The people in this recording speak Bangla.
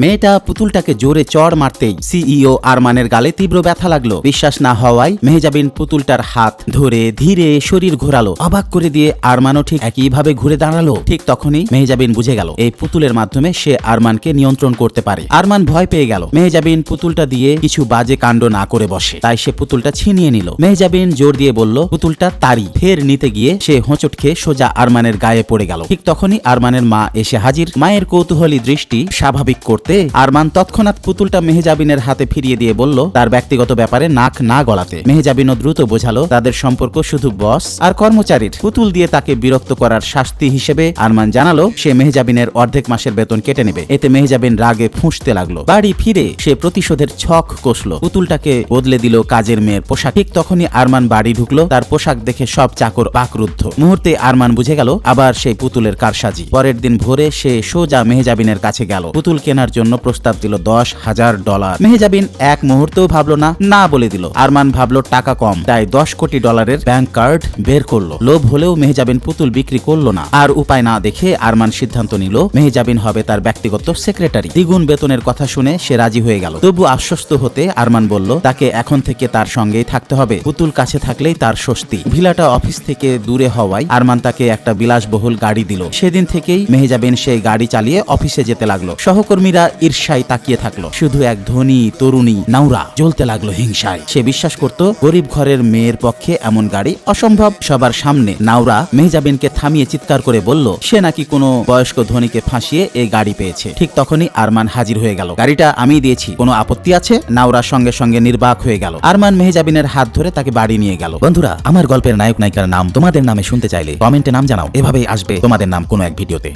মেয়েটা পুতুলটাকে জোরে চড় মারতেই সিইও আরমানের গালে তীব্র ব্যথা লাগলো। বিশ্বাস না হওয়ায় মেহজাবিন পুতুলটার হাত ধরে ধীরে শরীর ঘোরালো। অবাক করে দিয়ে আরমানও ঠিক একইভাবে ঘুরে দাঁড়ালো। ঠিক তখনই মেহজাবিন বুঝে গেল এই পুতুলের মাধ্যমে সে আরমানকে নিয়ন্ত্রণ করতে পারে। আরমান ভয় পেয়ে গেল মেহজাবিন পুতুলটা দিয়ে কিছু বাজে কাণ্ড না করে বসে, তাই সে পুতুলটা ছিনিয়ে নিল। মেহজাবিন জোর দিয়ে বলল পুতুলটা তারই। ফের নিতে গিয়ে সে হোঁচট খেয়ে সোজা আরমানের গায়ে পড়ে গেল। ঠিক তখনই আরমানের মা এসে হাজির। মায়ের কৌতূহলী দৃষ্টি স্বাভাবিক করতে আরমান তৎক্ষণাৎ পুতুলটা মেহজাবিনের হাতে ফিরিয়ে দিয়ে বলল তার ব্যক্তিগত ব্যাপারে নাক না গলাতে। মেহজাবিনও দ্রুত বোঝালো তাদের সম্পর্ক শুধু বস আর কর্মচারীর। পুতুল দিয়ে তাকে বিরক্ত করার শাস্তি হিসেবে আরমান জানালো সে মেহজাবিনের অর্ধেক মাসের বেতন কেটে নেবে। এতে মেহজাবিন রাগে ফুঁসতে লাগলো। বাড়ি ফিরে সে প্রতিশোধের ছক কষল। পুতুলটাকে বদলে দিল কাজের মেয়ের পোশাক। ঠিক তখনই আরমান বাড়ি ঢুকলো। তার পোশাক দেখে সব চাকর বাকরুদ্ধ। মুহূর্তে আরমান বুঝে গেল আবার সেই পুতুলের কারসাজি। পরের দিন ভোরে সে সোজা মেহজাবিনের কাছে গেল। পুতুল কেনার জন্য প্রস্তাব দিল $10,000। মেহজাবিন এক মুহূর্তেও ভাবলো না, না বলে দিল। আরমান ভাবলো টাকা কম, তাই $10 কোটি ব্যাংক কার্ড বের করলো। লোভ হলেও মেহজাবিন পুতুল বিক্রি করলো না। আর উপায় না দেখে আরমান সিদ্ধান্ত নিল মেহজাবিন হবে তার ব্যক্তিগত সেক্রেটারি। দ্বিগুণ বেতনের কথা শুনে সে রাজি হয়ে গেল। তবু আশ্বস্ত হতে আরমান বলল তাকে এখন থেকে তার সঙ্গেই থাকতে হবে। পুতুল কাছে থাকলেই তার স্বস্তি। ভিলাটা অফিস থেকে দূরে হওয়ায় আরমান তাকে একটা বিলাসবহুল গাড়ি দিল। সেদিন থেকেই মেহজাবিন সেই গাড়ি চালিয়ে অফিসে যেতে লাগলো। সহকর্মীরা ঈর্ষায় তাকিয়ে থাকলো। শুধু এক ধনী তরুণী নাউরা জ্বলতে লাগলো হিংসায়। সে বিশ্বাস করত গরিব ঘরের মেয়ের পক্ষে এমন গাড়ি অসম্ভব। সবার সামনে নাউরা মেহজাবিনকে থামিয়ে চিৎকার করে বলল সে নাকি কোনো বয়স্ক ধনীকে ফাঁসিয়ে এই গাড়ি পেয়েছে। ঠিক তখনই আরমান হাজির হয়ে গেল। গাড়িটা আমি দিয়েছি, কোনো আপত্তি আছে? নাউরা সঙ্গে সঙ্গে নির্বাক হয়ে গেল। আরমান মেহজাবিনের হাত ধরে তাকে বাড়ি নিয়ে গেল। বন্ধুরা, আমার গল্পের নায়ক নায়িকার নাম তোমাদের নামে শুনতে চাইলে কমেন্টে নাম জানাও। এভাবেই আসবে তোমাদের নাম কোনো এক ভিডিওতে।